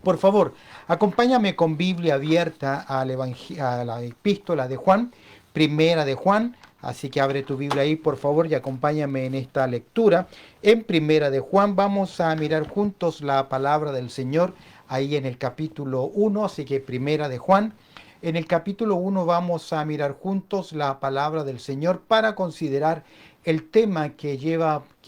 Por favor, acompáñame con Biblia abierta a la epístola de Juan, primera de Juan. Así que abre tu Biblia ahí, por favor, y acompáñame en esta lectura. En primera de Juan vamos a mirar juntos la palabra del Señor ahí en el capítulo 1. Así que primera de Juan. En el capítulo 1 vamos a mirar juntos la palabra del Señor para considerar el tema que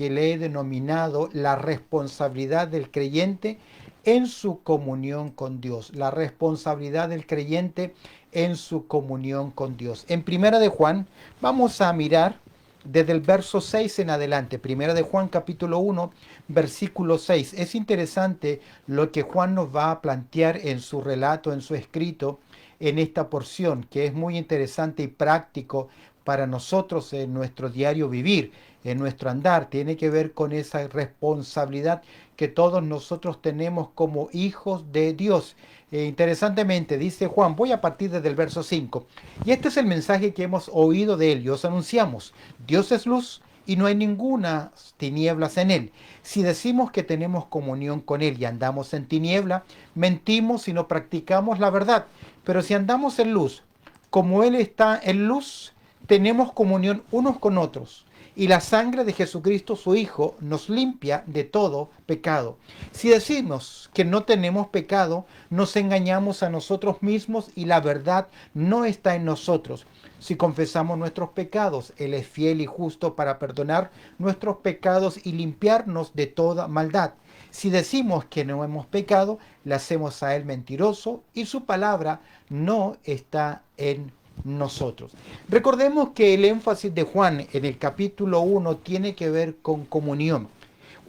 le he denominado la responsabilidad del creyente en su comunión con Dios, la responsabilidad del creyente en su comunión con Dios. En Primera de Juan vamos a mirar desde el verso 6 en adelante. Primera de Juan capítulo 1, versículo 6. Es interesante lo que Juan nos va a plantear en su relato, en su escrito, en esta porción, que es muy interesante y práctico para nosotros en nuestro diario vivir, en nuestro andar. Tiene que ver con esa responsabilidad que todos nosotros tenemos como hijos de Dios. Interesantemente, dice Juan, voy a partir desde el verso 5, y este es el mensaje que hemos oído de él y os anunciamos: Dios es luz y no hay ninguna tinieblas en él. Si decimos que tenemos comunión con él y andamos en tiniebla, mentimos y no practicamos la verdad. Pero si andamos en luz, como él está en luz, tenemos comunión unos con otros, y la sangre de Jesucristo, su Hijo, nos limpia de todo pecado. Si decimos que no tenemos pecado, nos engañamos a nosotros mismos y la verdad no está en nosotros. Si confesamos nuestros pecados, Él es fiel y justo para perdonar nuestros pecados y limpiarnos de toda maldad. Si decimos que no hemos pecado, le hacemos a Él mentiroso y su palabra no está en nosotros. Recordemos que el énfasis de Juan en el capítulo 1 tiene que ver con comunión.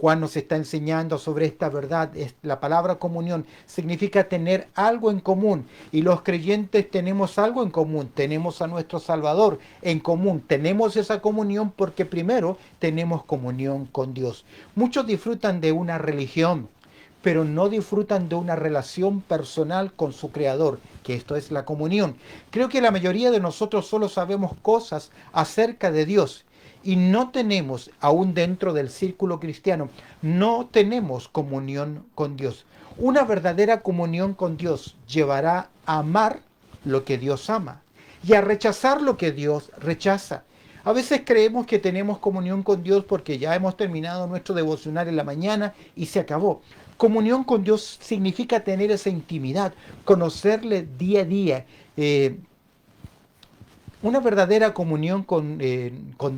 Juan nos está enseñando sobre esta verdad. La palabra comunión significa tener algo en común, y los creyentes tenemos algo en común. Tenemos a nuestro Salvador en común. Tenemos esa comunión porque primero tenemos comunión con Dios. Muchos disfrutan de una religión, pero no disfrutan de una relación personal con su Creador, que esto es la comunión. Creo que la mayoría de nosotros solo sabemos cosas acerca de Dios y no tenemos, aún dentro del círculo cristiano, no tenemos comunión con Dios. Una verdadera comunión con Dios llevará a amar lo que Dios ama y a rechazar lo que Dios rechaza. A veces creemos que tenemos comunión con Dios porque ya hemos terminado nuestro devocional en la mañana y se acabó. Comunión con Dios significa tener esa intimidad, conocerle día a día. Una verdadera comunión con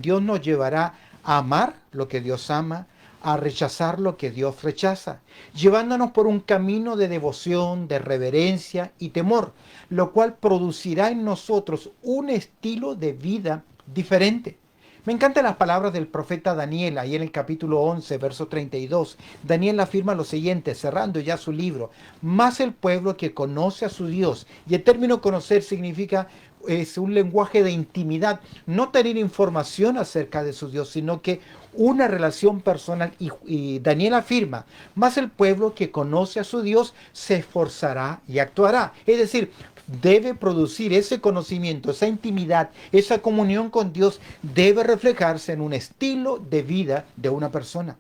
Dios nos llevará a amar lo que Dios ama, a rechazar lo que Dios rechaza, llevándonos por un camino de devoción, de reverencia y temor, lo cual producirá en nosotros un estilo de vida diferente. Me encantan las palabras del profeta Daniel, ahí en el capítulo 11, verso 32. Daniel afirma lo siguiente, cerrando ya su libro: más el pueblo que conoce a su Dios. Y el término conocer significa, es un lenguaje de intimidad, no tener información acerca de su Dios, sino que una relación personal. Y Daniel afirma, más el pueblo que conoce a su Dios se esforzará y actuará. Es decir, debe producir ese conocimiento, esa intimidad, esa comunión con Dios debe reflejarse en un estilo de vida de una persona.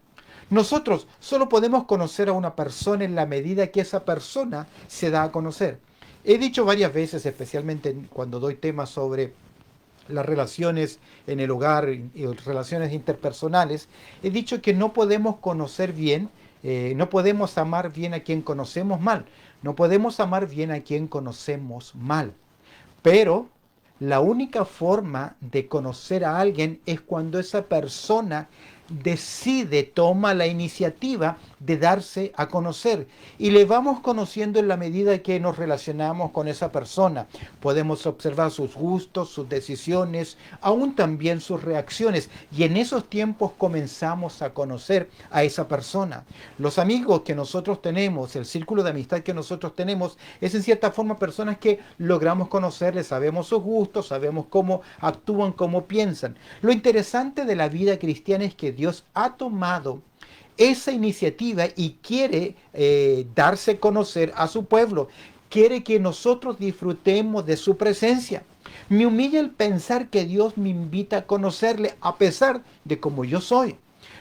Nosotros solo podemos conocer a una persona en la medida que esa persona se da a conocer. He dicho varias veces, especialmente cuando doy temas sobre las relaciones en el hogar y relaciones interpersonales, he dicho que no podemos conocer bien, no podemos amar bien a quien conocemos mal, no podemos amar bien a quien conocemos mal. Pero la única forma de conocer a alguien es cuando esa persona decide, toma la iniciativa de darse a conocer. Y le vamos conociendo en la medida que nos relacionamos con esa persona. Podemos observar sus gustos, sus decisiones, aún también sus reacciones. Y en esos tiempos comenzamos a conocer a esa persona. Los amigos que nosotros tenemos, el círculo de amistad que nosotros tenemos, es en cierta forma personas que logramos conocerles, sabemos sus gustos, sabemos cómo actúan, cómo piensan. Lo interesante de la vida cristiana es que Dios ha tomado esa iniciativa y quiere darse a conocer a su pueblo. Quiere que nosotros disfrutemos de su presencia. Me humilla el pensar que Dios me invita a conocerle a pesar de cómo yo soy.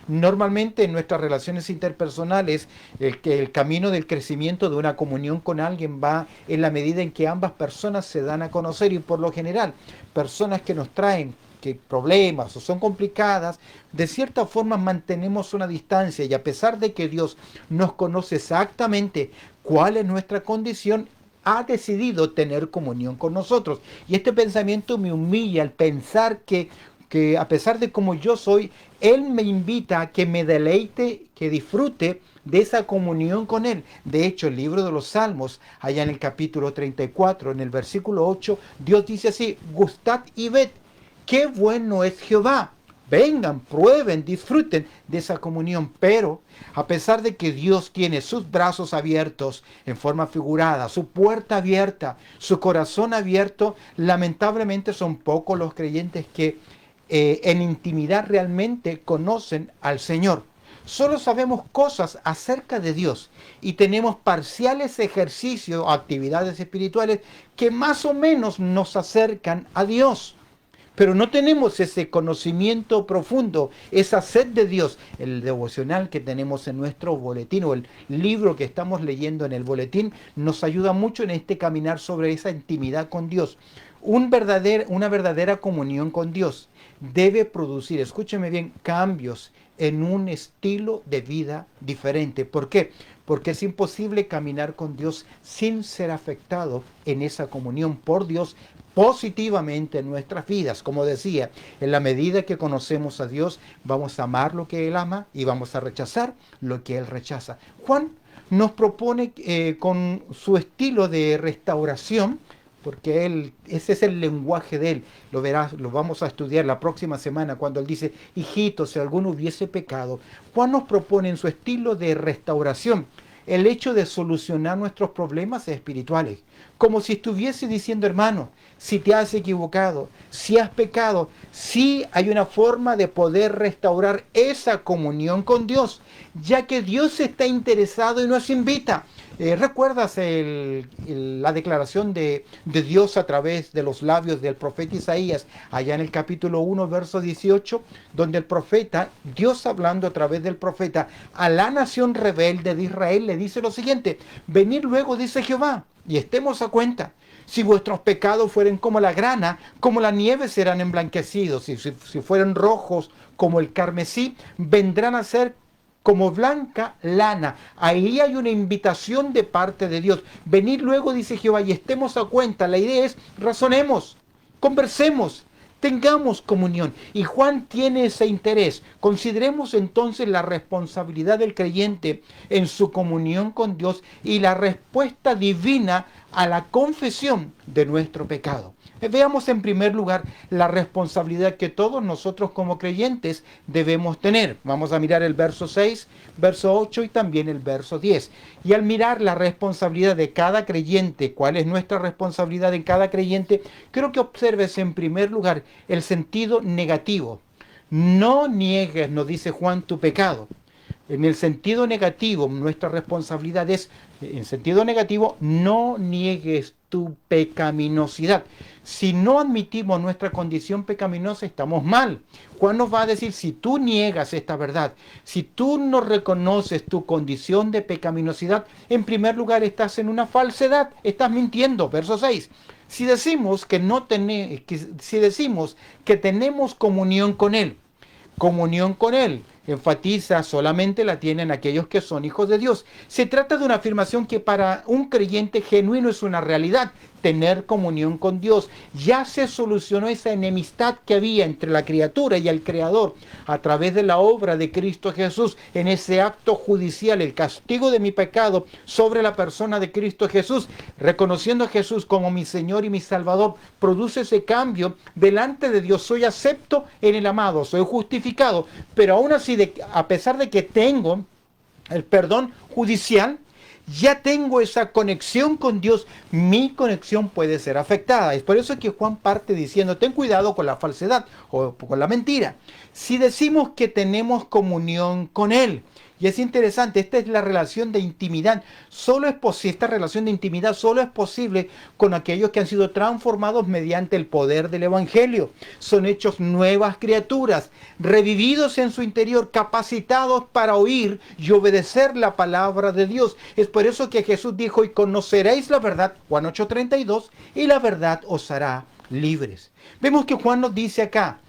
Normalmente en nuestras relaciones interpersonales, el camino del crecimiento de una comunión con alguien va en la medida en que ambas personas se dan a conocer y por lo general, personas que nos traen que problemas o son complicadas, de cierta forma mantenemos una distancia y a pesar de que Dios nos conoce exactamente cuál es nuestra condición, ha decidido tener comunión con nosotros. Y este pensamiento me humilla al pensar que a pesar de cómo yo soy, Él me invita a que me deleite, que disfrute de esa comunión con Él. De hecho, el libro de los Salmos, allá en el capítulo 34, en el versículo 8, Dios dice así: gustad y ved, qué bueno es Jehová. Vengan, prueben, disfruten de esa comunión. Pero a pesar de que Dios tiene sus brazos abiertos en forma figurada, su puerta abierta, su corazón abierto, lamentablemente son pocos los creyentes que en intimidad realmente conocen al Señor. Solo sabemos cosas acerca de Dios y tenemos parciales ejercicios o actividades espirituales que más o menos nos acercan a Dios. Pero no tenemos ese conocimiento profundo, esa sed de Dios. El devocional que tenemos en nuestro boletín o el libro que estamos leyendo en el boletín nos ayuda mucho en este caminar sobre esa intimidad con Dios. Una verdadera comunión con Dios debe producir, escúcheme bien, cambios en un estilo de vida diferente. ¿Por qué? Porque es imposible caminar con Dios sin ser afectado en esa comunión por Dios positivamente en nuestras vidas. Como decía, en la medida que conocemos a Dios, vamos a amar lo que Él ama y vamos a rechazar lo que Él rechaza. Juan nos propone con su estilo de restauración, porque ese es el lenguaje de Él, lo verás, lo vamos a estudiar la próxima semana cuando Él dice: hijito, si alguno hubiese pecado. Juan nos propone en su estilo de restauración el hecho de solucionar nuestros problemas espirituales, como si estuviese diciendo: hermano, si te has equivocado, si has pecado, sí hay una forma de poder restaurar esa comunión con Dios, ya que Dios está interesado y nos invita. ¿Recuerdas la declaración de Dios a través de los labios del profeta Isaías, allá en el capítulo 1, verso 18, donde el profeta, Dios hablando a través del profeta, a la nación rebelde de Israel le dice lo siguiente: venid luego, dice Jehová, y estemos a cuenta. Si vuestros pecados fueren como la grana, como la nieve serán emblanquecidos. Si fueren rojos como el carmesí, vendrán a ser como blanca lana. Ahí hay una invitación de parte de Dios. Venid luego, dice Jehová, y estemos a cuenta. La idea es: razonemos, conversemos, tengamos comunión. Y Juan tiene ese interés. Consideremos entonces la responsabilidad del creyente en su comunión con Dios y la respuesta divina a la confesión de nuestro pecado. Veamos en primer lugar la responsabilidad que todos nosotros como creyentes debemos tener. Vamos a mirar el verso 6, verso 8 y también el verso 10. Y al mirar la responsabilidad de cada creyente, cuál es nuestra responsabilidad en cada creyente, creo que observes en primer lugar el sentido negativo. No niegues, nos dice Juan, tu pecado. En el sentido negativo, nuestra responsabilidad es, en sentido negativo, no niegues tu pecaminosidad. Si no admitimos nuestra condición pecaminosa, estamos mal. Juan nos va a decir: si tú niegas esta verdad, si tú no reconoces tu condición de pecaminosidad, en primer lugar estás en una falsedad, estás mintiendo. Verso 6. Si decimos que tenemos comunión con Él, enfatiza, solamente la tienen aquellos que son hijos de Dios. Se trata de una afirmación que para un creyente genuino es una realidad. Tener comunión con Dios. Ya se solucionó esa enemistad que había entre la criatura y el Creador a través de la obra de Cristo Jesús en ese acto judicial, el castigo de mi pecado sobre la persona de Cristo Jesús. Reconociendo a Jesús como mi Señor y mi Salvador, produce ese cambio delante de Dios. Soy acepto en el amado, soy justificado, pero aún así, a pesar de que tengo el perdón judicial, ya tengo esa conexión con Dios, mi conexión puede ser afectada. Es por eso que Juan parte diciendo: ten cuidado con la falsedad o con la mentira. Si decimos que tenemos comunión con Él, Y es interesante, esta es la relación de intimidad. Esta relación de intimidad solo es posible con aquellos que han sido transformados mediante el poder del Evangelio. Son hechos nuevas criaturas, revividos en su interior, capacitados para oír y obedecer la palabra de Dios. Es por eso que Jesús dijo, y conoceréis la verdad, Juan 8:32, y la verdad os hará libres. Vemos que Juan nos dice acá,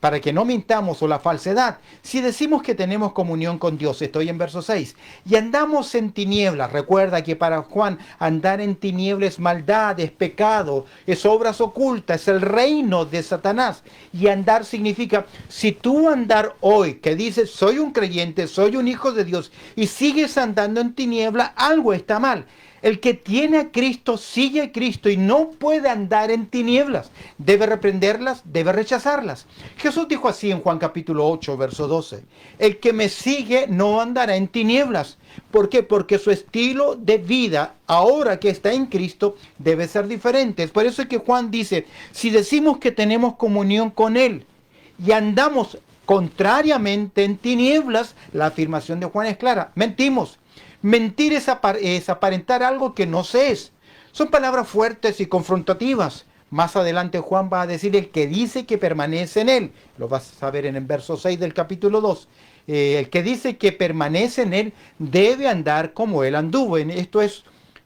para que no mintamos o la falsedad, si decimos que tenemos comunión con Dios, estoy en verso 6, y andamos en tinieblas, recuerda que para Juan andar en tinieblas es maldad, es pecado, es obras ocultas, es el reino de Satanás, y andar significa, si tú andar hoy, que dices, soy un creyente, soy un hijo de Dios, y sigues andando en tiniebla, algo está mal. El que tiene a Cristo sigue a Cristo y no puede andar en tinieblas. Debe reprenderlas, debe rechazarlas. Jesús dijo así en Juan capítulo 8, verso 12. El que me sigue no andará en tinieblas. ¿Por qué? Porque su estilo de vida, ahora que está en Cristo, debe ser diferente. Es por eso es que Juan dice, si decimos que tenemos comunión con Él y andamos contrariamente en tinieblas, la afirmación de Juan es clara, mentimos. Mentir es aparentar algo que no se es. Son palabras fuertes y confrontativas. Más adelante Juan va a decir el que dice que permanece en él. Lo vas a ver en el verso 6 del capítulo 2. El que dice que permanece en él debe andar como él anduvo.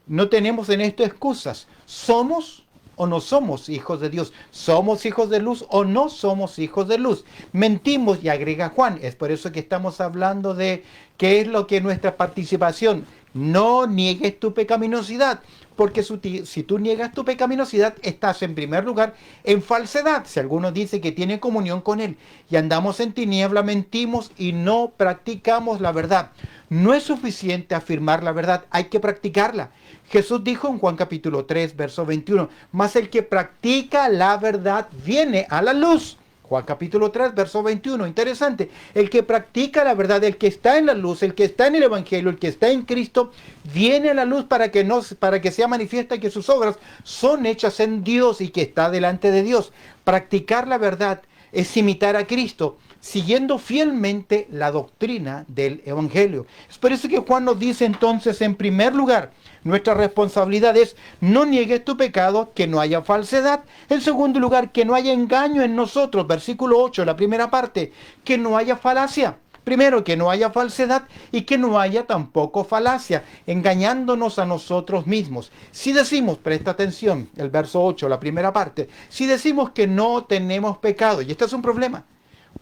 No tenemos en esto excusas. ¿Somos o no somos hijos de Dios? ¿Somos hijos de luz o no somos hijos de luz? Mentimos, y agrega Juan. Es por eso que estamos hablando de qué es lo que es nuestra participación. No niegues tu pecaminosidad, porque si tú niegas tu pecaminosidad, estás en primer lugar en falsedad. Si alguno dice que tiene comunión con Él y andamos en tiniebla, mentimos y no practicamos la verdad. No es suficiente afirmar la verdad, hay que practicarla. Jesús dijo en Juan capítulo 3, verso 21, mas el que practica la verdad viene a la luz. Juan capítulo 3, verso 21, interesante. El que practica la verdad, el que está en la luz, el que está en el Evangelio, el que está en Cristo, viene a la luz para que sea manifiesta que sus obras son hechas en Dios y que está delante de Dios. Practicar la verdad es imitar a Cristo, siguiendo fielmente la doctrina del Evangelio. Es por eso que Juan nos dice entonces, en primer lugar, nuestra responsabilidad es no niegues tu pecado, que no haya falsedad. En segundo lugar, que no haya engaño en nosotros. Versículo 8, la primera parte, que no haya falacia. Primero, que no haya falsedad y que no haya tampoco falacia, engañándonos a nosotros mismos. Si decimos, presta atención, el verso 8, la primera parte, si decimos que no tenemos pecado, y este es un problema.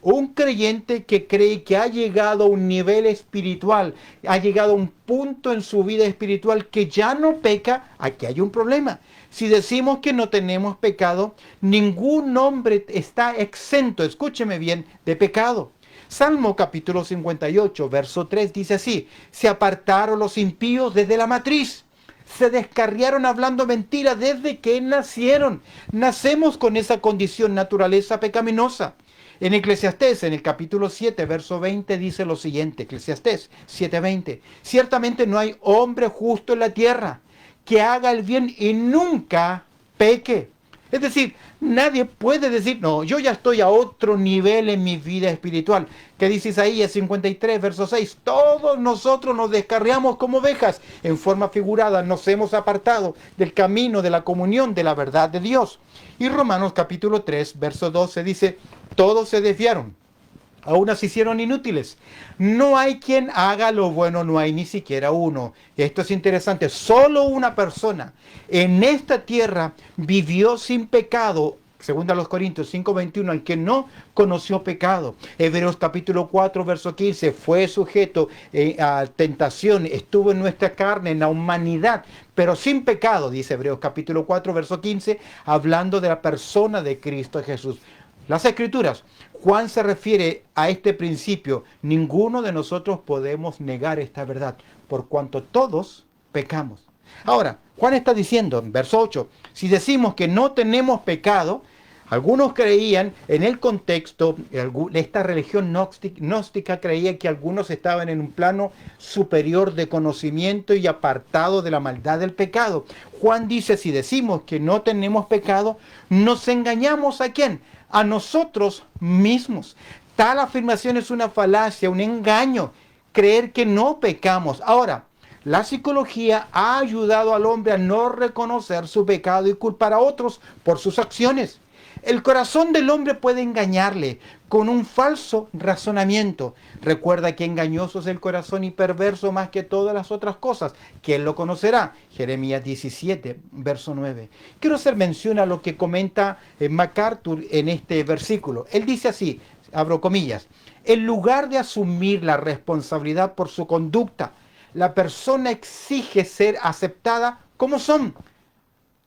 Un creyente que cree que ha llegado a un nivel espiritual, ha llegado a un punto en su vida espiritual que ya no peca, aquí hay un problema. Si decimos que no tenemos pecado, ningún hombre está exento, escúcheme bien, de pecado. Salmo capítulo 58, verso 3 dice así, se apartaron los impíos desde la matriz. Se descarriaron hablando mentiras desde que nacieron. Nacemos con esa condición, naturaleza pecaminosa. En Eclesiastés, en el capítulo 7, verso 20, dice lo siguiente, Eclesiastés 7:20, ciertamente no hay hombre justo en la tierra que haga el bien y nunca peque. Es decir, nadie puede decir, no, yo ya estoy a otro nivel en mi vida espiritual. ¿Qué dice Isaías 53, verso 6? Todos nosotros nos descarriamos como ovejas. En forma figurada nos hemos apartado del camino de la comunión de la verdad de Dios. Y Romanos capítulo 3, verso 12 dice, todos se desviaron, a unas se hicieron inútiles. No hay quien haga lo bueno, no hay ni siquiera uno. Esto es interesante. Solo una persona en esta tierra vivió sin pecado. Según a los Corintios 5:21, al que no conoció pecado. Hebreos capítulo 4, verso 15, fue sujeto a tentación, estuvo en nuestra carne, en la humanidad, pero sin pecado, dice Hebreos capítulo 4, verso 15, hablando de la persona de Cristo Jesús. Las Escrituras, Juan se refiere a este principio. Ninguno de nosotros podemos negar esta verdad, por cuanto todos pecamos. Ahora, Juan está diciendo en verso 8, si decimos que no tenemos pecado, algunos creían en el contexto, esta religión gnóstica creía que algunos estaban en un plano superior de conocimiento y apartado de la maldad del pecado. Juan dice, si decimos que no tenemos pecado, nos engañamos ¿a quién? A nosotros mismos. Tal afirmación es una falacia, un engaño creer que no pecamos. Ahora, la psicología ha ayudado al hombre a no reconocer su pecado y culpar a otros por sus acciones. El corazón del hombre puede engañarle con un falso razonamiento. Recuerda que engañoso es el corazón y perverso más que todas las otras cosas. ¿Quién lo conocerá? Jeremías 17, verso 9. Quiero hacer mención a lo que comenta MacArthur en este versículo. Él dice así, abro comillas, en lugar de asumir la responsabilidad por su conducta, la persona exige ser aceptada como son.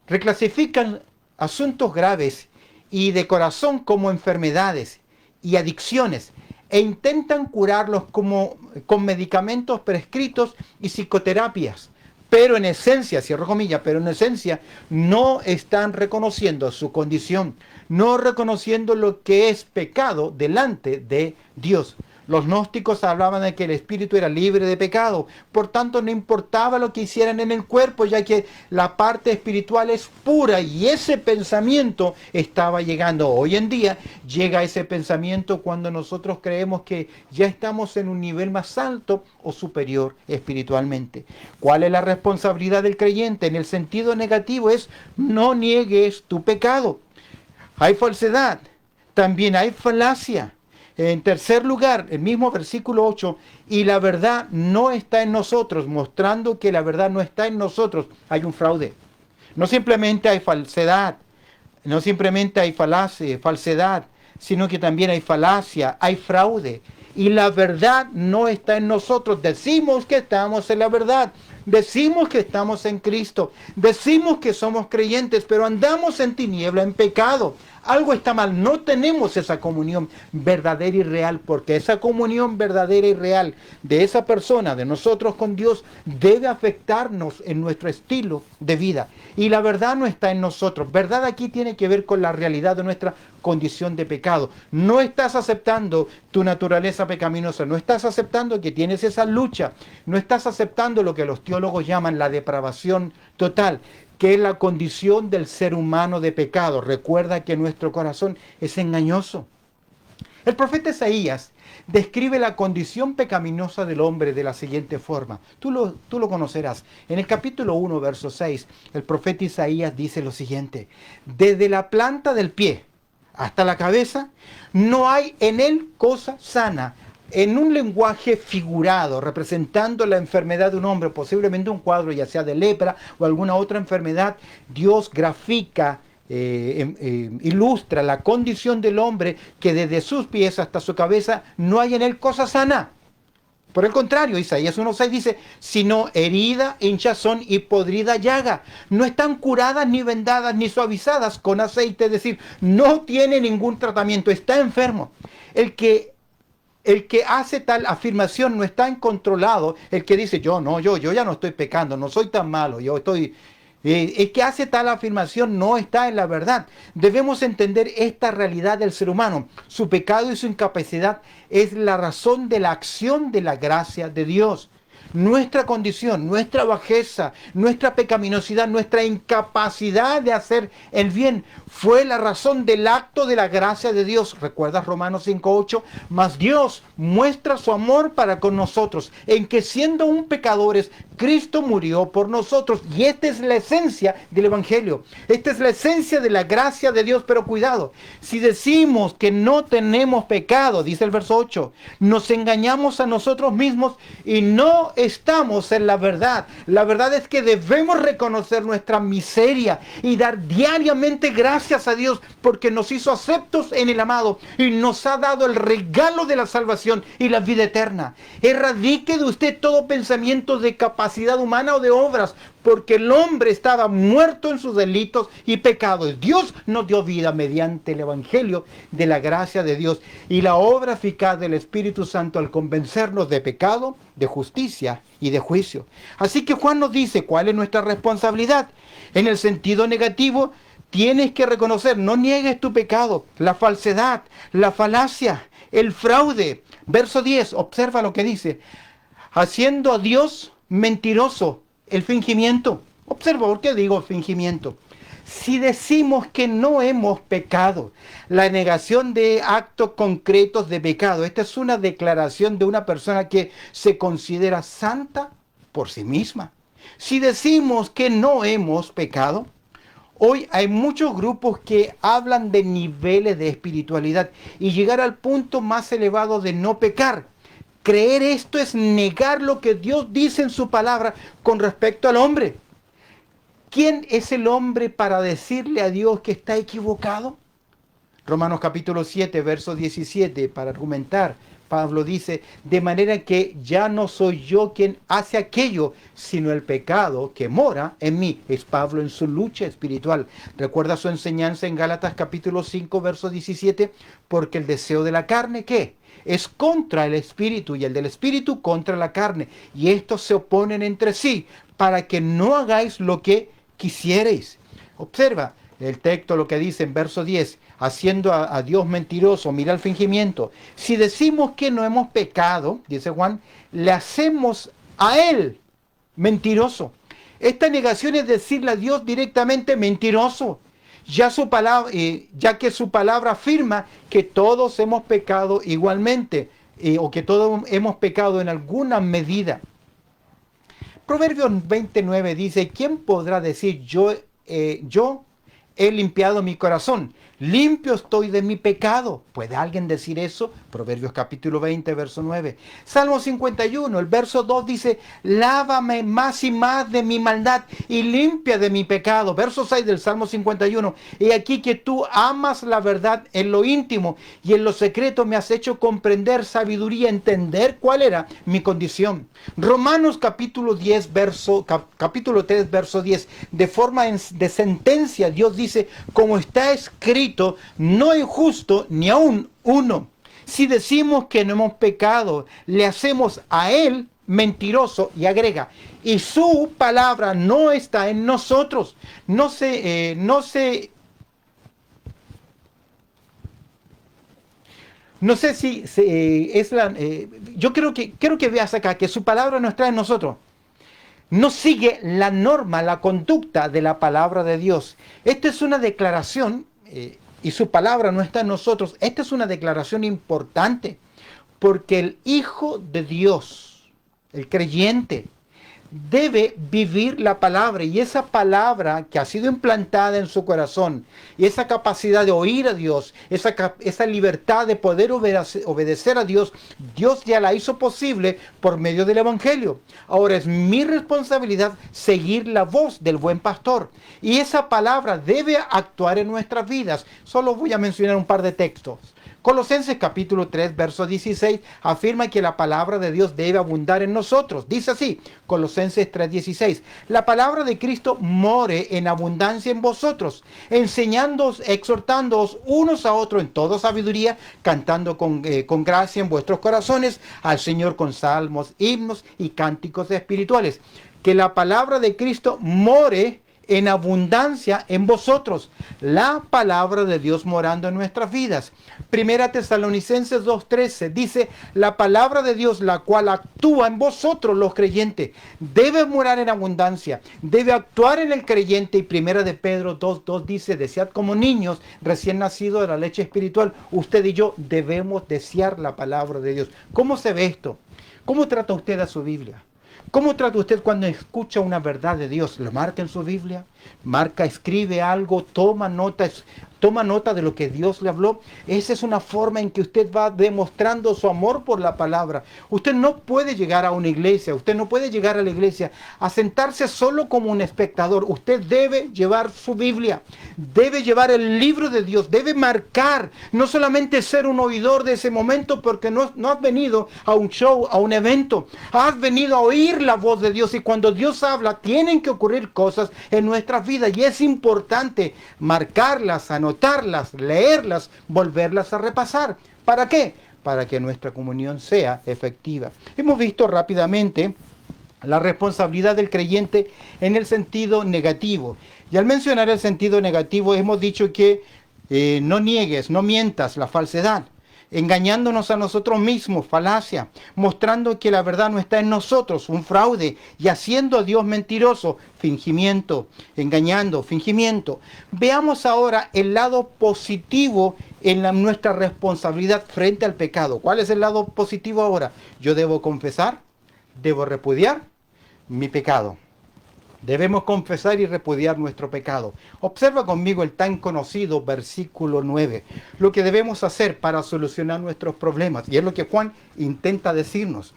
Reclasifican asuntos graves y de corazón como enfermedades y adicciones e intentan curarlos con medicamentos prescritos y psicoterapias. Pero en esencia, cierro comillas, pero en esencia no están reconociendo su condición, no reconociendo lo que es pecado delante de Dios. Los gnósticos hablaban de que el espíritu era libre de pecado, por tanto no importaba lo que hicieran en el cuerpo, ya que la parte espiritual es pura y ese pensamiento estaba llegando. Hoy en día llega ese pensamiento cuando nosotros creemos que ya estamos en un nivel más alto o superior espiritualmente. ¿Cuál es la responsabilidad del creyente? En el sentido negativo es no niegues tu pecado. Hay falsedad, también hay falacia. En tercer lugar, el mismo versículo 8, y la verdad no está en nosotros, mostrando que la verdad no está en nosotros. Hay un fraude. No simplemente hay falsedad, no simplemente hay falsedad, sino que también hay falacia, hay fraude. Y la verdad no está en nosotros. Decimos que estamos en la verdad. Decimos que estamos en Cristo. Decimos que somos creyentes, pero andamos en tiniebla, en pecado. Algo está mal, no tenemos esa comunión verdadera y real, porque esa comunión verdadera y real de esa persona, de nosotros con Dios, debe afectarnos en nuestro estilo de vida. Y la verdad no está en nosotros. Verdad aquí tiene que ver con la realidad de nuestra condición de pecado. No estás aceptando tu naturaleza pecaminosa, no estás aceptando que tienes esa lucha, no estás aceptando lo que los teólogos llaman la depravación total, que es la condición del ser humano de pecado. Recuerda que nuestro corazón es engañoso. El profeta Isaías describe la condición pecaminosa del hombre de la siguiente forma. Tú lo conocerás. En el capítulo 1, verso 6, el profeta Isaías dice lo siguiente: desde la planta del pie hasta la cabeza, no hay en él cosa sana. En un lenguaje figurado, representando la enfermedad de un hombre, posiblemente un cuadro ya sea de lepra o alguna otra enfermedad, Dios grafica, ilustra la condición del hombre, que desde sus pies hasta su cabeza no hay en él cosa sana. Por el contrario, Isaías 1:6 dice, sino herida, hinchazón y podrida llaga. No están curadas, ni vendadas, ni suavizadas con aceite, es decir, no tiene ningún tratamiento, está enfermo. El que hace tal afirmación no está controlado. El que dice, yo ya no estoy pecando, no soy tan malo, yo estoy... el que hace tal afirmación no está en la verdad. Debemos entender esta realidad del ser humano. Su pecado y su incapacidad es la razón de la acción de la gracia de Dios. Nuestra condición, nuestra bajeza, nuestra pecaminosidad, nuestra incapacidad de hacer el bien fue la razón del acto de la gracia de Dios. ¿Recuerdas Romanos 5:8? Mas Dios muestra su amor para con nosotros, en que siendo aún pecadores, Cristo murió por nosotros. Y esta es la esencia del Evangelio. Esta es la esencia de la gracia de Dios. Pero cuidado, si decimos que no tenemos pecado, dice el verso 8, nos engañamos a nosotros mismos y no estamos en la verdad. La verdad es que debemos reconocer nuestra miseria y dar diariamente gracias a Dios, porque nos hizo aceptos en el amado y nos ha dado el regalo de la salvación y la vida eterna. Erradique de usted todo pensamiento de capacidad humana o de obras, porque el hombre estaba muerto en sus delitos y pecados. Dios nos dio vida mediante el Evangelio de la gracia de Dios y la obra eficaz del Espíritu Santo al convencernos de pecado, de justicia y de juicio. Así que Juan nos dice cuál es nuestra responsabilidad. En el sentido negativo, tienes que reconocer, no niegues tu pecado, la falsedad, la falacia, el fraude. Verso 10, observa lo que dice: haciendo a Dios mentiroso, el fingimiento. Observa, ¿por qué digo fingimiento? Si decimos que no hemos pecado, la negación de actos concretos de pecado, esta es una declaración de una persona que se considera santa por sí misma. Si decimos que no hemos pecado, hoy hay muchos grupos que hablan de niveles de espiritualidad y llegar al punto más elevado de no pecar. Creer esto es negar lo que Dios dice en su palabra con respecto al hombre. ¿Quién es el hombre para decirle a Dios que está equivocado? Romanos capítulo 7, verso 17, para argumentar, Pablo dice, de manera que ya no soy yo quien hace aquello, sino el pecado que mora en mí. Es Pablo en su lucha espiritual. Recuerda su enseñanza en Gálatas capítulo 5, verso 17, porque el deseo de la carne, ¿qué? Es contra el espíritu y el del espíritu contra la carne. Y estos se oponen entre sí para que no hagáis lo que quisierais. Observa el texto, lo que dice en verso 10, haciendo a Dios mentiroso, mira el fingimiento. Si decimos que no hemos pecado, dice Juan, le hacemos a Él mentiroso. Esta negación es decirle a Dios directamente mentiroso, ya que su palabra afirma que todos hemos pecado igualmente, o que todos hemos pecado en alguna medida. Proverbios 29 dice, ¿quién podrá decir yo he limpiado mi corazón? Limpio estoy de mi pecado. ¿Puede alguien decir eso? Proverbios capítulo 20, verso 9. Salmo 51, el verso 2 dice, lávame más y más de mi maldad y limpia de mi pecado. Verso 6 del Salmo 51. Y aquí que tú amas la verdad en lo íntimo y en lo secreto me has hecho comprender sabiduría, entender cuál era mi condición. Romanos capítulo capítulo 3, verso 10. De forma de sentencia, Dios dice, como está escrito, no hay justo ni aún uno. Si decimos que no hemos pecado, le hacemos a Él mentiroso, y agrega, y su palabra no está en nosotros. No sé si es la... yo quiero que veas acá que su palabra no está en nosotros. No sigue la norma, la conducta de la palabra de Dios. Esta es una declaración, y su palabra no está en nosotros. Esta es una declaración importante, porque el Hijo de Dios, el creyente, debe vivir la palabra, y esa palabra que ha sido implantada en su corazón, y esa capacidad de oír a Dios, esa libertad de poder obedecer a Dios, Dios ya la hizo posible por medio del Evangelio. Ahora es mi responsabilidad seguir la voz del buen pastor, y esa palabra debe actuar en nuestras vidas. Solo voy a mencionar un par de textos. Colosenses capítulo 3, verso 16, afirma que la palabra de Dios debe abundar en nosotros. Dice así, Colosenses 3, 16, la palabra de Cristo more en abundancia en vosotros, enseñándoos, exhortándoos unos a otros en toda sabiduría, cantando con gracia en vuestros corazones al Señor con salmos, himnos y cánticos espirituales. Que la palabra de Cristo more en abundancia en vosotros, la palabra de Dios morando en nuestras vidas. Primera Tesalonicenses 2:13 dice, la palabra de Dios, la cual actúa en vosotros los creyentes, debe morar en abundancia, debe actuar en el creyente. Y Primera de Pedro 2:2 dice, desead como niños recién nacidos de la leche espiritual. Usted y yo debemos desear la palabra de Dios. ¿Cómo se ve esto? ¿Cómo trata usted a su Biblia? ¿Cómo trata usted cuando escucha una verdad de Dios? ¿Lo marca en su Biblia? ¿Marca, escribe algo, toma nota de lo que Dios le habló? Esa es una forma en que usted va demostrando su amor por la palabra. Usted no puede llegar a una iglesia, usted no puede llegar a la iglesia a sentarse solo como un espectador. Usted debe llevar su Biblia, debe llevar el libro de Dios, debe marcar, no solamente ser un oidor de ese momento, porque no has venido a un show, a un evento, has venido a oír la voz de Dios, y cuando Dios habla tienen que ocurrir cosas en nuestras vidas, y es importante marcarlas, anotarlas, leerlas, volverlas a repasar. ¿Para qué? Para que nuestra comunión sea efectiva. Hemos visto rápidamente la responsabilidad del creyente en el sentido negativo, y al mencionar el sentido negativo hemos dicho que no niegues, no mientas, la falsedad. engañándonos a nosotros mismos, falacia, mostrando que la verdad no está en nosotros, un fraude, y haciendo a Dios mentiroso, fingimiento, engañando, fingimiento. Veamos ahora el lado positivo en nuestra responsabilidad frente al pecado. ¿Cuál es el lado positivo ahora? Yo debo confesar, debo repudiar mi pecado. Debemos confesar y repudiar nuestro pecado. Observa conmigo el tan conocido versículo 9. Lo que debemos hacer para solucionar nuestros problemas. Y es lo que Juan intenta decirnos.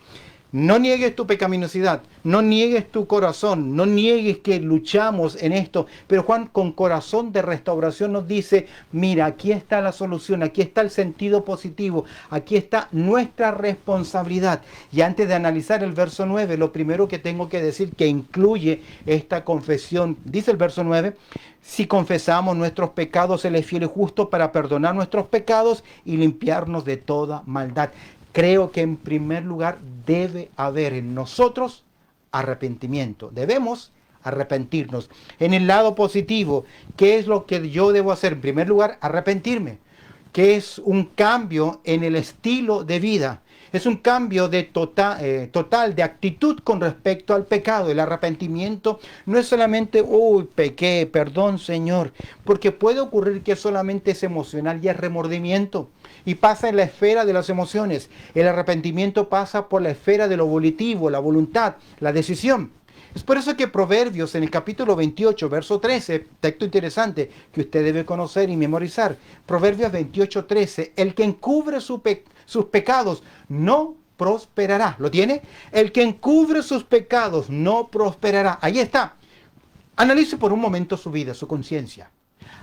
No niegues tu pecaminosidad, no niegues tu corazón, no niegues que luchamos en esto. Pero Juan con corazón de restauración nos dice, mira, aquí está la solución, aquí está el sentido positivo, aquí está nuestra responsabilidad. Y antes de analizar el verso 9, lo primero que tengo que decir que incluye esta confesión, dice el verso 9, si confesamos nuestros pecados, Él es fiel y justo para perdonar nuestros pecados y limpiarnos de toda maldad. Creo que en primer lugar debe haber en nosotros arrepentimiento. Debemos arrepentirnos. En el lado positivo, ¿qué es lo que yo debo hacer? En primer lugar, arrepentirme, que es un cambio en el estilo de vida. Es un cambio de total de actitud con respecto al pecado. El arrepentimiento no es solamente, uy, pequé, perdón, Señor, porque puede ocurrir que solamente es emocional y es remordimiento. Y pasa en la esfera de las emociones. El arrepentimiento pasa por la esfera de lo volitivo, la voluntad, la decisión. Es por eso que Proverbios en el capítulo 28, verso 13, texto interesante que usted debe conocer y memorizar. Proverbios 28, 13, el que encubre sus pecados no prosperará. ¿Lo tiene? El que encubre sus pecados no prosperará. Ahí está. Analice por un momento su vida, su conciencia.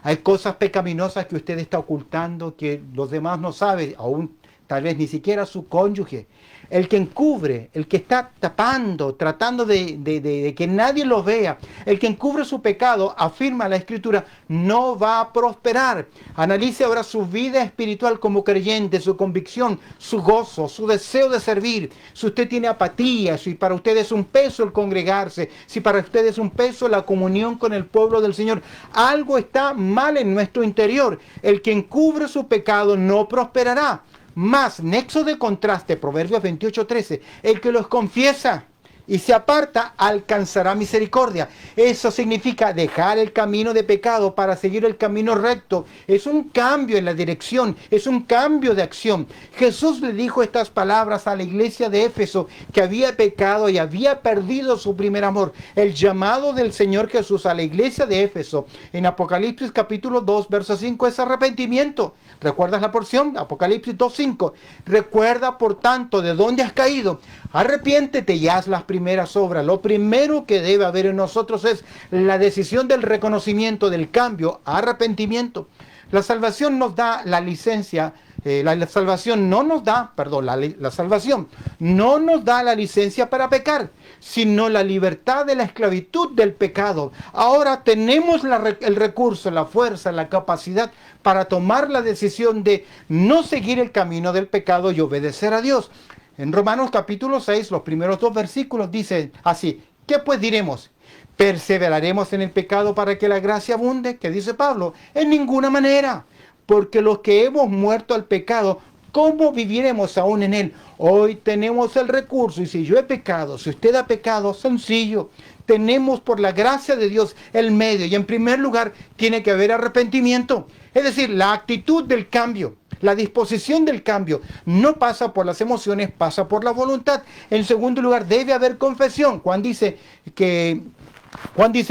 Hay cosas pecaminosas que usted está ocultando, que los demás no saben, aún tal vez ni siquiera su cónyuge. El que encubre, el que está tapando, tratando de que nadie lo vea, el que encubre su pecado, afirma la Escritura, no va a prosperar. Analice ahora su vida espiritual como creyente, su convicción, su gozo, su deseo de servir. Si usted tiene apatía, si para usted es un peso el congregarse, si para usted es un peso la comunión con el pueblo del Señor, algo está mal en nuestro interior. El que encubre su pecado no prosperará. Más, nexo de contraste, Proverbios 28:13, el que los confiesa y se aparta alcanzará misericordia. Eso significa dejar el camino de pecado para seguir el camino recto. Es un cambio en la dirección, es un cambio de acción. Jesús le dijo estas palabras a la iglesia de Éfeso, que había pecado y había perdido su primer amor. El llamado del Señor Jesús a la iglesia de Éfeso en Apocalipsis capítulo 2, verso 5 es arrepentimiento. ¿Recuerdas la porción? Apocalipsis 2:5. Recuerda, por tanto, de dónde has caído. Arrepiéntete y haz las primeras obras. Lo primero que debe haber en nosotros es la decisión del reconocimiento, del cambio, arrepentimiento. La salvación nos da la licencia, la salvación no nos da, perdón, la salvación no nos da la licencia para pecar, sino la libertad de la esclavitud del pecado. Ahora tenemos el recurso, la fuerza, la capacidad para tomar la decisión de no seguir el camino del pecado y obedecer a Dios. En Romanos capítulo 6, los primeros 2 versículos dicen así, ¿qué pues diremos? ¿Perseveraremos en el pecado para que la gracia abunde? ¿Qué dice Pablo? En ninguna manera, porque los que hemos muerto al pecado, ¿cómo viviremos aún en él? Hoy tenemos el recurso, y si yo he pecado, si usted ha pecado, sencillo, tenemos por la gracia de Dios el medio, y en primer lugar tiene que haber arrepentimiento, es decir, la actitud del cambio. La disposición del cambio no pasa por las emociones, pasa por la voluntad. En segundo lugar, debe haber confesión. Juan dice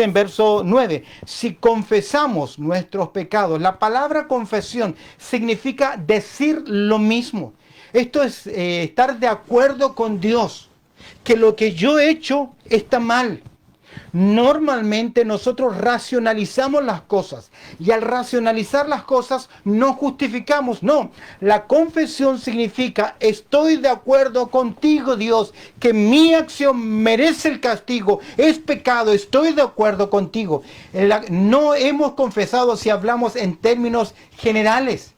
en verso 9, si confesamos nuestros pecados, la palabra confesión significa decir lo mismo. Esto es estar de acuerdo con Dios, que lo que yo he hecho está mal. Normalmente nosotros racionalizamos las cosas y al racionalizar las cosas no justificamos, no. La confesión significa estoy de acuerdo contigo, Dios, que mi acción merece el castigo, es pecado, estoy de acuerdo contigo. No hemos confesado si hablamos en términos generales.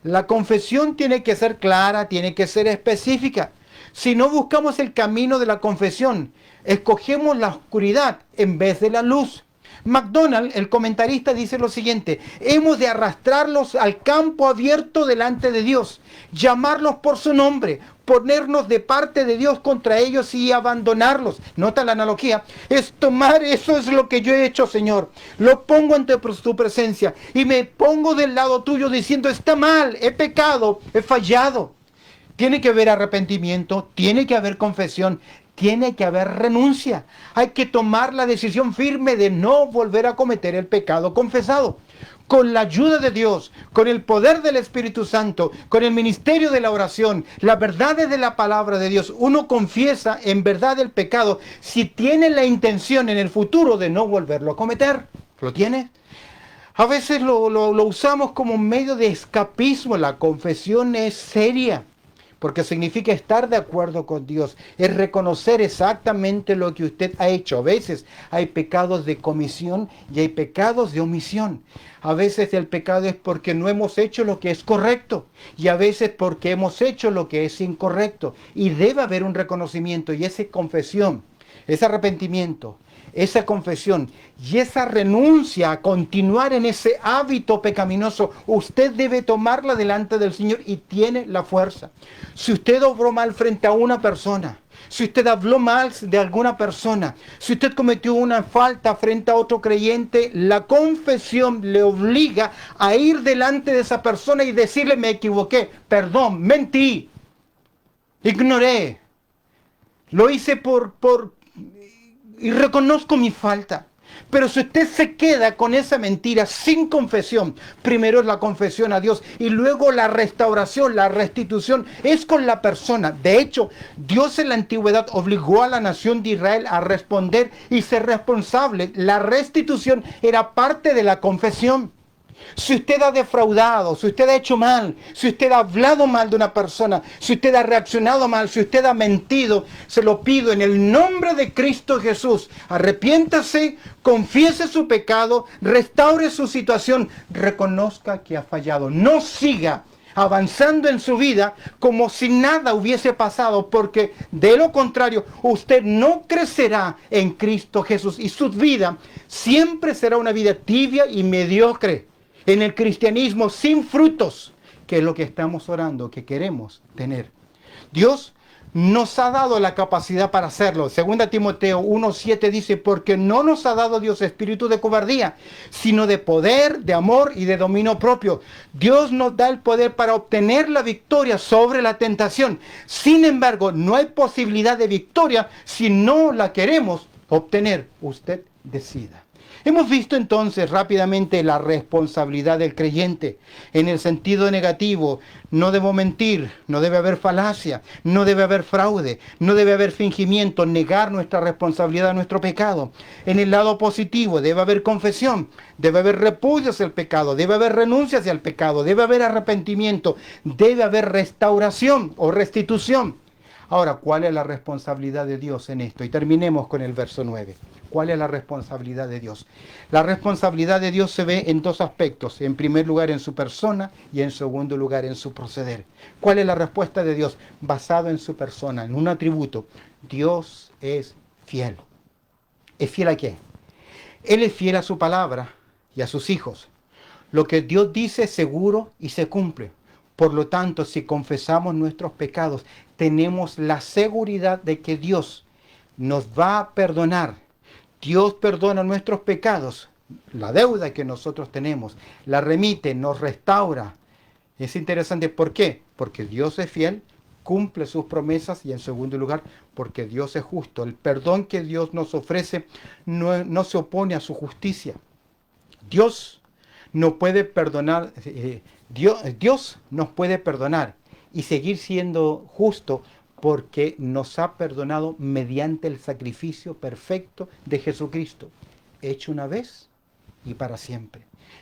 La confesión tiene que ser clara, tiene que ser específica. Si no buscamos el camino de la confesión, escogemos la oscuridad en vez de la luz. MacDonald, el comentarista, dice lo siguiente: hemos de arrastrarlos al campo abierto delante de Dios, llamarlos por su nombre, ponernos de parte de Dios contra ellos y abandonarlos. Nota la analogía. Es tomar, eso es lo que yo he hecho, Señor. Lo pongo ante tu presencia y me pongo del lado tuyo diciendo: está mal, he pecado, he fallado. Tiene que haber arrepentimiento, tiene que haber confesión, tiene que haber renuncia. Hay que tomar la decisión firme de no volver a cometer el pecado confesado. Con la ayuda de Dios, con el poder del Espíritu Santo, con el ministerio de la oración, las verdades de la palabra de Dios, uno confiesa en verdad el pecado si tiene la intención en el futuro de no volverlo a cometer. ¿Lo tiene? A veces lo usamos como un medio de escapismo. La confesión es seria, porque significa estar de acuerdo con Dios, es reconocer exactamente lo que usted ha hecho. A veces hay pecados de comisión y hay pecados de omisión. A veces el pecado es porque no hemos hecho lo que es correcto y a veces porque hemos hecho lo que es incorrecto. Y debe haber un reconocimiento y esa confesión, ese arrepentimiento, esa confesión y esa renuncia a continuar en ese hábito pecaminoso, usted debe tomarla delante del Señor y tiene la fuerza. Si usted obró mal frente a una persona, si usted habló mal de alguna persona, si usted cometió una falta frente a otro creyente, la confesión le obliga a ir delante de esa persona y decirle: me equivoqué, perdón, mentí, ignoré, lo hice y reconozco mi falta. Pero si usted se queda con esa mentira sin confesión, primero es la confesión a Dios y luego la restauración, la restitución es con la persona. De hecho, Dios en la antigüedad obligó a la nación de Israel a responder y ser responsable. La restitución era parte de la confesión. Si usted ha defraudado, si usted ha hecho mal, si usted ha hablado mal de una persona, si usted ha reaccionado mal, si usted ha mentido, se lo pido en el nombre de Cristo Jesús. Arrepiéntase, confiese su pecado, restaure su situación, reconozca que ha fallado. No siga avanzando en su vida como si nada hubiese pasado, porque de lo contrario usted no crecerá en Cristo Jesús y su vida siempre será una vida tibia y mediocre en el cristianismo sin frutos, que es lo que estamos orando, que queremos tener. Dios nos ha dado la capacidad para hacerlo. 2 Timoteo 1:7 dice: porque no nos ha dado Dios espíritu de cobardía, sino de poder, de amor y de dominio propio. Dios nos da el poder para obtener la victoria sobre la tentación. Sin embargo, no hay posibilidad de victoria si no la queremos obtener. Usted decida. Hemos visto entonces rápidamente la responsabilidad del creyente en el sentido negativo. No debo mentir, no debe haber falacia, no debe haber fraude, no debe haber fingimiento, negar nuestra responsabilidad a nuestro pecado. En el lado positivo debe haber confesión, debe haber repudio hacia el pecado, debe haber renuncia hacia el pecado, debe haber arrepentimiento, debe haber restauración o restitución. Ahora, ¿cuál es la responsabilidad de Dios en esto? Y terminemos con el verso 9. ¿Cuál es la responsabilidad de Dios? La responsabilidad de Dios se ve en dos aspectos. En primer lugar, en su persona y en segundo lugar, en su proceder. ¿Cuál es la respuesta de Dios? Basado en su persona, en un atributo. Dios es fiel. ¿Es fiel a qué? Él es fiel a su palabra y a sus hijos. Lo que Dios dice es seguro y se cumple. Por lo tanto, si confesamos nuestros pecados, tenemos la seguridad de que Dios nos va a perdonar. Dios perdona nuestros pecados, la deuda que nosotros tenemos, la remite, nos restaura. Es interesante, ¿por qué? Porque Dios es fiel, cumple sus promesas y en segundo lugar, porque Dios es justo. El perdón que Dios nos ofrece no se opone a su justicia. Dios no puede perdonar, Dios nos puede perdonar y seguir siendo justo porque nos ha perdonado mediante el sacrificio perfecto de Jesucristo, hecho una vez y para siempre.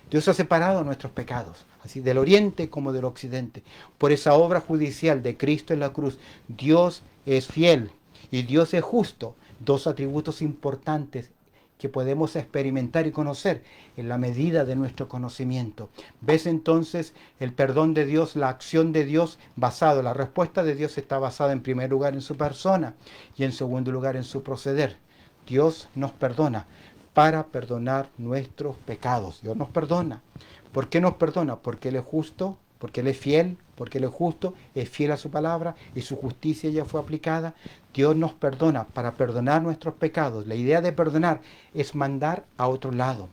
Dios ha separado nuestros pecados, así del oriente como del occidente. Por esa obra judicial de Cristo en la cruz, Dios es fiel y Dios es justo, dos atributos importantes que podemos experimentar y conocer en la medida de nuestro conocimiento. ¿Ves entonces el perdón de Dios, la acción de Dios la respuesta de Dios está basada en primer lugar en su persona y en segundo lugar en su proceder? Dios nos perdona, para perdonar nuestros pecados. Dios nos perdona. ¿Por qué nos perdona? Porque Él es justo, porque Él es fiel, porque Él es fiel a su palabra y su justicia ya fue aplicada. Dios nos perdona para perdonar nuestros pecados. La idea de perdonar es mandar a otro lado.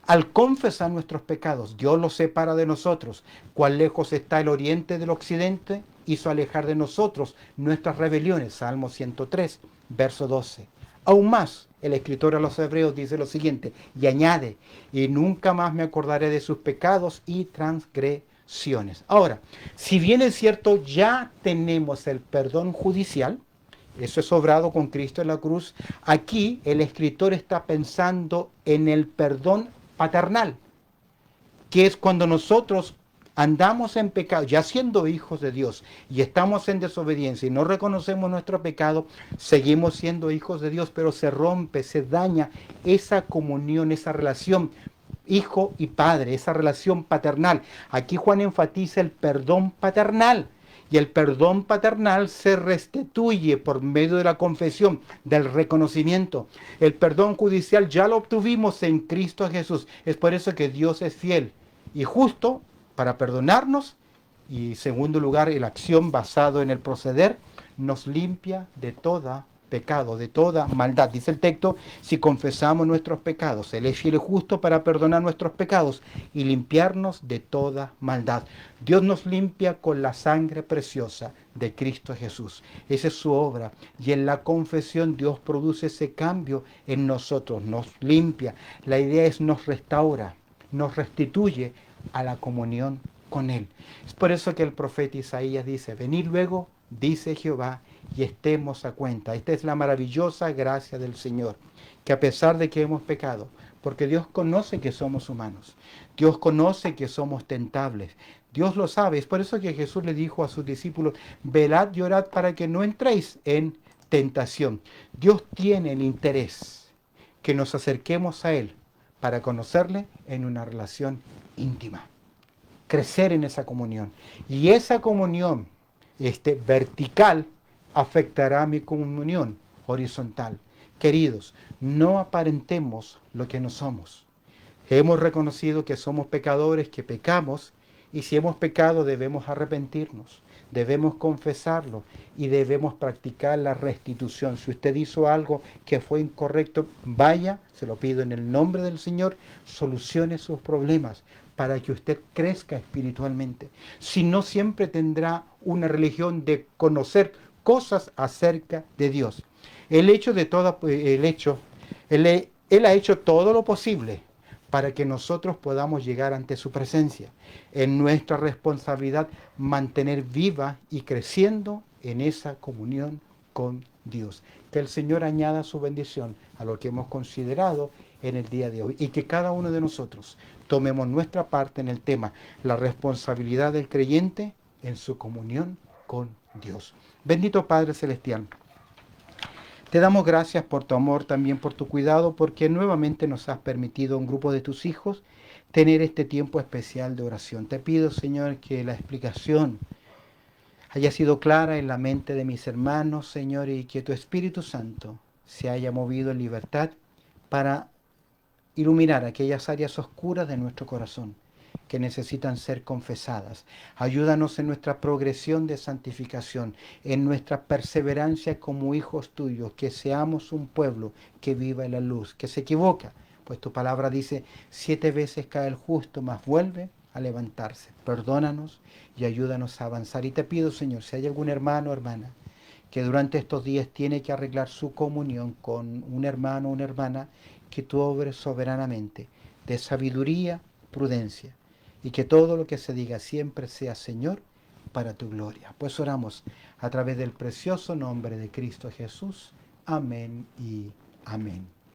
Al confesar nuestros pecados, Dios los separa de nosotros. Cuán lejos está el oriente del occidente, hizo alejar de nosotros nuestras rebeliones. Salmo 103, verso 12. Aún más, el escritor a los hebreos dice lo siguiente, y añade, y nunca más me acordaré de sus pecados y transgresiones. Ahora, si bien es cierto, ya tenemos el perdón judicial, eso es obrado con Cristo en la cruz, aquí el escritor está pensando en el perdón paternal, que es cuando nosotros andamos en pecado, ya siendo hijos de Dios, y estamos en desobediencia y no reconocemos nuestro pecado, seguimos siendo hijos de Dios, pero se rompe, se daña esa comunión, esa relación hijo y padre, esa relación paternal. Aquí Juan enfatiza el perdón paternal. Y el perdón paternal se restituye por medio de la confesión, del reconocimiento. El perdón judicial ya lo obtuvimos en Cristo Jesús. Es por eso que Dios es fiel y justo para perdonarnos. Y en segundo lugar, la acción basada en el proceder nos limpia de toda pecado, de toda maldad. Dice el texto, si confesamos nuestros pecados, Él es fiel y justo para perdonar nuestros pecados y limpiarnos de toda maldad. Dios nos limpia con la sangre preciosa de Cristo Jesús. Esa es su obra. Y en la confesión Dios produce ese cambio en nosotros, nos limpia. La idea es nos restaura, nos restituye a la comunión con Él. Es por eso que el profeta Isaías dice, venid luego, dice Jehová, y estemos a cuenta. Esta es la maravillosa gracia del Señor, que a pesar de que hemos pecado, porque Dios conoce que somos humanos, Dios conoce que somos tentables, Dios lo sabe. Es por eso que Jesús le dijo a sus discípulos, velad y orad para que no entréis en tentación. Dios tiene el interés que nos acerquemos a Él para conocerle en una relación íntima, crecer en esa comunión. Y esa comunión vertical afectará mi comunión horizontal. Queridos, no aparentemos lo que no somos. Hemos reconocido que somos pecadores, que pecamos, y si hemos pecado debemos arrepentirnos, debemos confesarlo y debemos practicar la restitución. Si usted hizo algo que fue incorrecto, vaya, se lo pido en el nombre del Señor, solucione sus problemas para que usted crezca espiritualmente. Si no, siempre tendrá una religión de conocer cosas acerca de Dios. Él ha hecho todo lo posible para que nosotros podamos llegar ante su presencia. Es nuestra responsabilidad mantener viva y creciendo en esa comunión con Dios. Que el Señor añada su bendición a lo que hemos considerado en el día de hoy y que cada uno de nosotros tomemos nuestra parte en el tema, la responsabilidad del creyente en su comunión con Dios. Bendito Padre Celestial, te damos gracias por tu amor, también por tu cuidado, porque nuevamente nos has permitido a un grupo de tus hijos tener este tiempo especial de oración. Te pido, Señor, que la explicación haya sido clara en la mente de mis hermanos, Señor, y que tu Espíritu Santo se haya movido en libertad para iluminar aquellas áreas oscuras de nuestro corazón que necesitan ser confesadas. Ayúdanos en nuestra progresión de santificación, en nuestra perseverancia como hijos tuyos, que seamos un pueblo que viva en la luz, que se equivoca, pues tu palabra dice, 7 veces cae el justo, mas vuelve a levantarse. Perdónanos y ayúdanos a avanzar. Y te pido, Señor, si hay algún hermano o hermana que durante estos días tiene que arreglar su comunión con un hermano o una hermana, que tú obres soberanamente, de sabiduría, prudencia, y que todo lo que se diga siempre sea, Señor, para tu gloria. Pues oramos a través del precioso nombre de Cristo Jesús. Amén y amén.